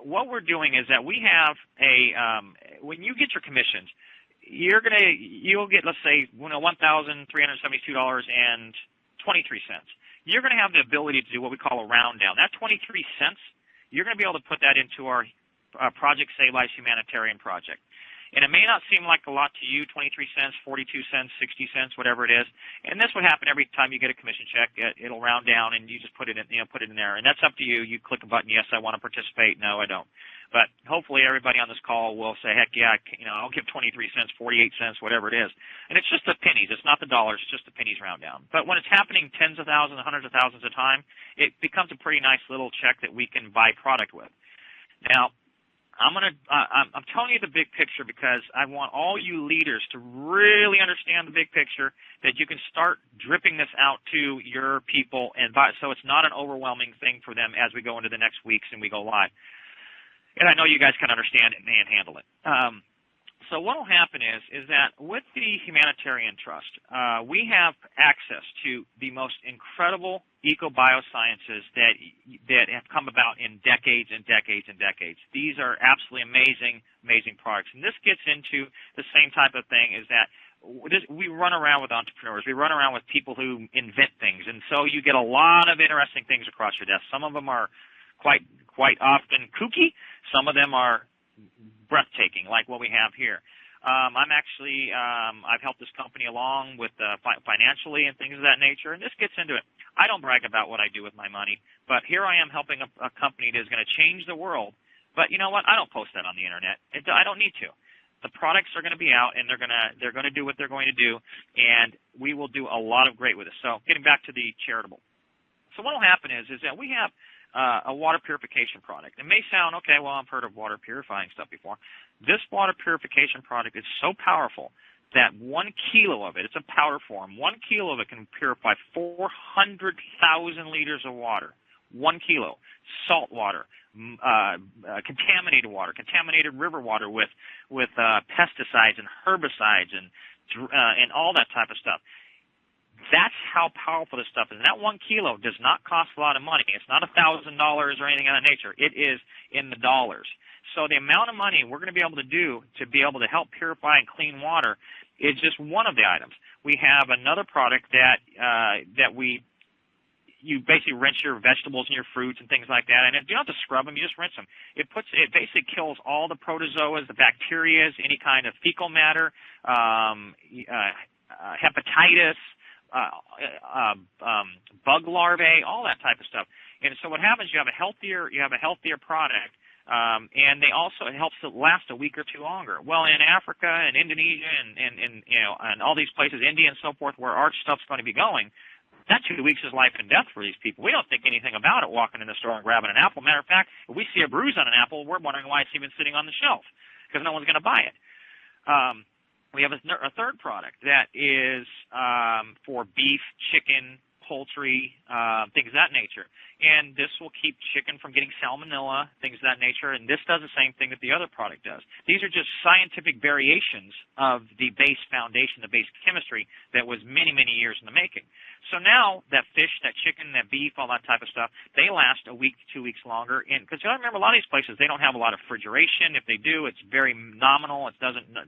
what we're doing is that we have when you get your commissions, you'll get, let's say, $1,372.23. You're going to have the ability to do what we call a round down. That 23 cents, you're going to be able to put that into our Project Save Lives Humanitarian project. And it may not seem like a lot to you, 23 cents, 42 cents, 60 cents, whatever it is. And this would happen every time you get a commission check. It'll round down, and you just put it in, put it in there. And that's up to you. You click a button, yes, I want to participate. No, I don't. But hopefully everybody on this call will say, heck yeah, I'll give 23 cents, 48 cents, whatever it is. And it's just the pennies. It's not the dollars. It's just the pennies round down. But when it's happening tens of thousands, hundreds of thousands of time, it becomes a pretty nice little check that we can buy product with. Now, I'm telling you the big picture because I want all you leaders to really understand the big picture, that you can start dripping this out to your people, so it's not an overwhelming thing for them as we go into the next weeks and we go live. And I know you guys can understand it and handle it. So what will happen is that with the Humanitarian Trust, we have access to the most incredible eco-biosciences that have come about in decades and decades and decades. These are absolutely amazing, amazing products. And this gets into the same type of thing, is that we run around with entrepreneurs. We run around with people who invent things. And so you get a lot of interesting things across your desk. Some of them are quite often kooky. Some of them are breathtaking, like what we have here. I've helped this company along with financially and things of that nature, and this gets into it. I don't brag about what I do with my money, but here I am helping a company that is going to change the world. But you know what? I don't post that on the internet. I don't need to. The products are going to be out, and they're going to do what they're going to do, and we will do a lot of great with it. So getting back to the charitable. So what will happen is that we have a water purification product. It may sound, okay, well, I've heard of water purifying stuff before. This water purification product is so powerful that 1 kilo of it, it's a powder form, 1 kilo of it can purify 400,000 liters of water. 1 kilo. Salt water, contaminated water, contaminated river water with pesticides and herbicides and all that type of stuff. That's how powerful this stuff is. And that 1 kilo does not cost a lot of money. It's not $1,000 or anything of that nature. It is in the dollars. So the amount of money we're going to be able to do to be able to help purify and clean water is just one of the items. We have another product that you basically rinse your vegetables and your fruits and things like that. And you don't have to scrub them. You just rinse them. It basically kills all the protozoas, the bacteria, any kind of fecal matter, hepatitis, bug larvae, all that type of stuff. And so what happens? You have a healthier product, and it helps it last a week or two longer. Well, in Africa and Indonesia and all these places, India and so forth, where our stuff's going to be going, that 2 weeks is life and death for these people. We don't think anything about it walking in the store and grabbing an apple. Matter of fact, if we see a bruise on an apple, we're wondering why it's even sitting on the shelf, because no one's going to buy it. We have a third product that is for beef, chicken, poultry, things of that nature. And this will keep chicken from getting salmonella, things of that nature. And this does the same thing that the other product does. These are just scientific variations of the base foundation, the base chemistry that was many, many years in the making. So now that fish, that chicken, that beef, all that type of stuff, they last a week to 2 weeks longer. Because you got to remember, a lot of these places, they don't have a lot of refrigeration. If they do, it's very nominal. It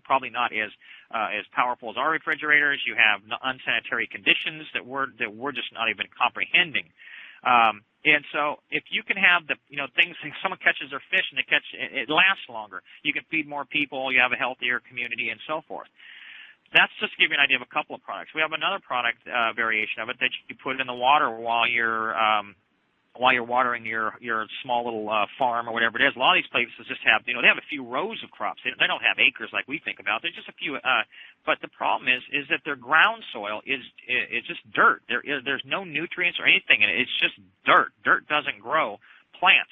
probably not as powerful as our refrigerators. You have unsanitary conditions that we're just not even comprehending. And so if you can have things, if someone catches their fish and it lasts longer, you can feed more people, you have a healthier community, and so forth. That's just to give you an idea of a couple of products. We have another product variation of it that you put in the water while you're watering your small little farm or whatever it is. A lot of these places just have, they have a few rows of crops. They don't have acres like we think about. There's just a few. But the problem is that their ground soil is just dirt. There's no nutrients or anything in it. It's just dirt. Dirt doesn't grow plants.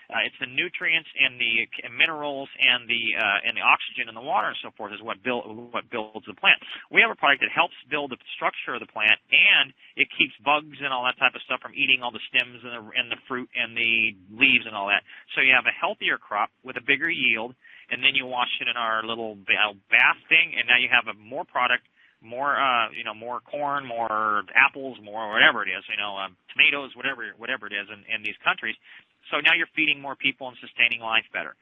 It's the nutrients and the minerals and the oxygen in the water and so forth is what builds the plant. We have a product that helps build the structure of the plant, and it keeps bugs and all that type of stuff from eating all the stems and the fruit and the leaves and all that. So you have a healthier crop with a bigger yield, and then you wash it in our little bath thing, and now you have a more product more corn, more apples, more whatever it is, tomatoes, whatever it is in these countries. So now you're feeding more people and sustaining life better.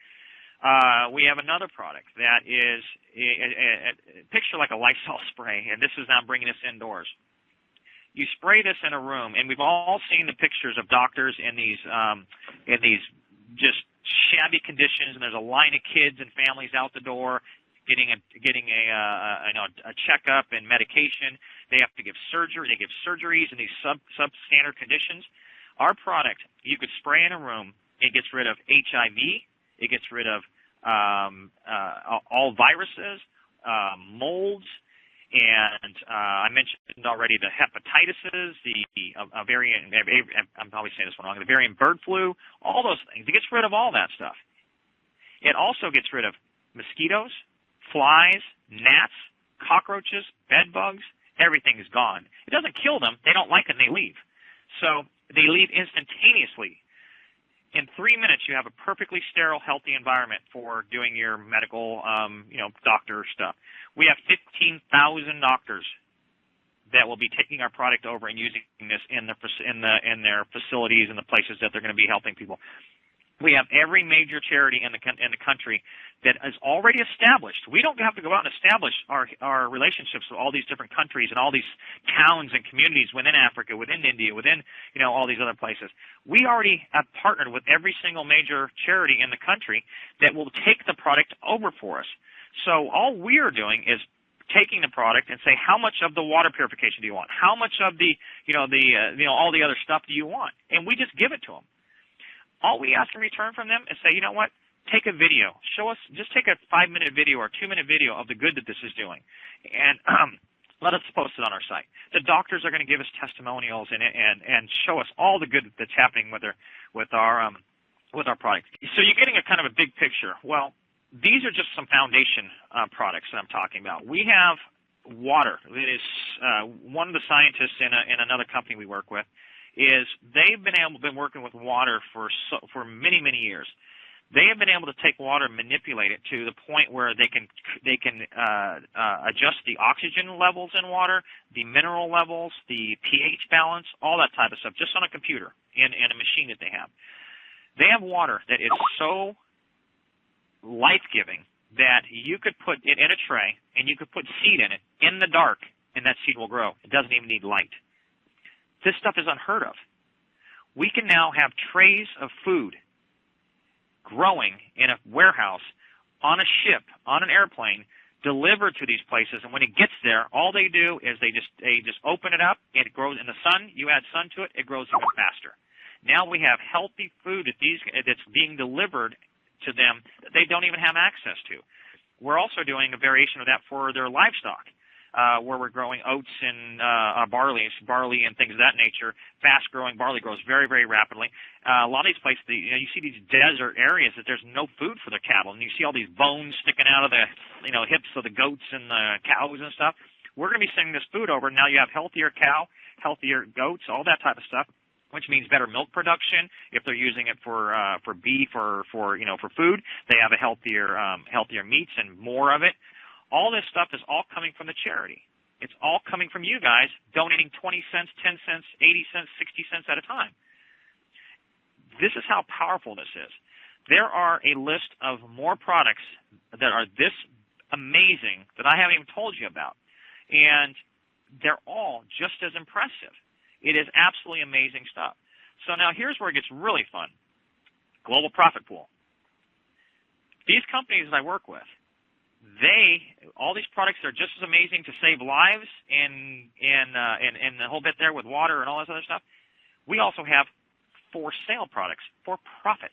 We have another product that is a picture like a Lysol spray, and this is now bringing us indoors. You spray this in a room, and we've all seen the pictures of doctors in these just shabby conditions, and there's a line of kids and families out the door getting a checkup and medication. They have to give surgery. They give surgeries in these substandard conditions. Our product, you could spray in a room. It gets rid of HIV. It gets rid of all viruses, molds, and I mentioned already the hepatitises, I'm probably saying this one wrong, the variant bird flu, all those things. It gets rid of all that stuff. It also gets rid of mosquitoes, flies, gnats, cockroaches, bed bugs. Everything is gone. It doesn't kill them. They don't like it, and they leave. So they leave instantaneously. In 3 minutes, you have a perfectly sterile, healthy environment for doing your medical, doctor stuff. We have 15,000 doctors that will be taking our product over and using this in their facilities and the places that they're going to be helping people. We have every major charity in the country that is already established. We don't have to go out and establish our relationships with all these different countries and all these towns and communities within Africa, within India, within all these other places. We already have partnered with every single major charity in the country that will take the product over for us. So all we are doing is taking the product and say, how much of the water purification do you want? How much of the all the other stuff do you want? And we just give it to them. All we ask in return from them is say, you know what, take a video. Show us, just take a 5-minute video or a 2-minute video of the good that this is doing. And let us post it on our site. The doctors are going to give us testimonials and show us all the good that's happening with our product. So you're getting a kind of a big picture. Well, these are just some foundation products that I'm talking about. We have water. It is one of the scientists in another company we work with is they've been working with water for many, many years. They have been able to take water and manipulate it to the point where they can adjust the oxygen levels in water, the mineral levels, the pH balance, all that type of stuff, just on a computer in a machine that they have. They have water that is so life-giving that you could put it in a tray and you could put seed in it in the dark, and that seed will grow. It doesn't even need light. This stuff is unheard of. We can now have trays of food growing in a warehouse, on a ship, on an airplane, delivered to these places. And when it gets there, all they do is they just open it up, and it grows in the sun. You add sun to it, it grows even faster. Now we have healthy food that's being delivered to them that they don't even have access to. We're also doing a variation of that for their livestock. Where we're growing oats and barley and things of that nature. Fast-growing barley grows very, very rapidly. A lot of these places, you see these desert areas that there's no food for the cattle, and you see all these bones sticking out of the hips of the goats and the cows and stuff. We're going to be sending this food over. Now you have healthier cow, healthier goats, all that type of stuff, which means better milk production. If they're using it for beef or for food, they have a healthier meats and more of it. All this stuff is all coming from the charity. It's all coming from you guys donating 20 cents, 10 cents, 80 cents, 60 cents at a time. This is how powerful this is. There are a list of more products that are this amazing that I haven't even told you about. And they're all just as impressive. It is absolutely amazing stuff. So now here's where it gets really fun. Global profit pool. These companies that I work with, all these products are just as amazing to save lives and the whole bit there with water and all this other stuff. We also have for sale products for profit.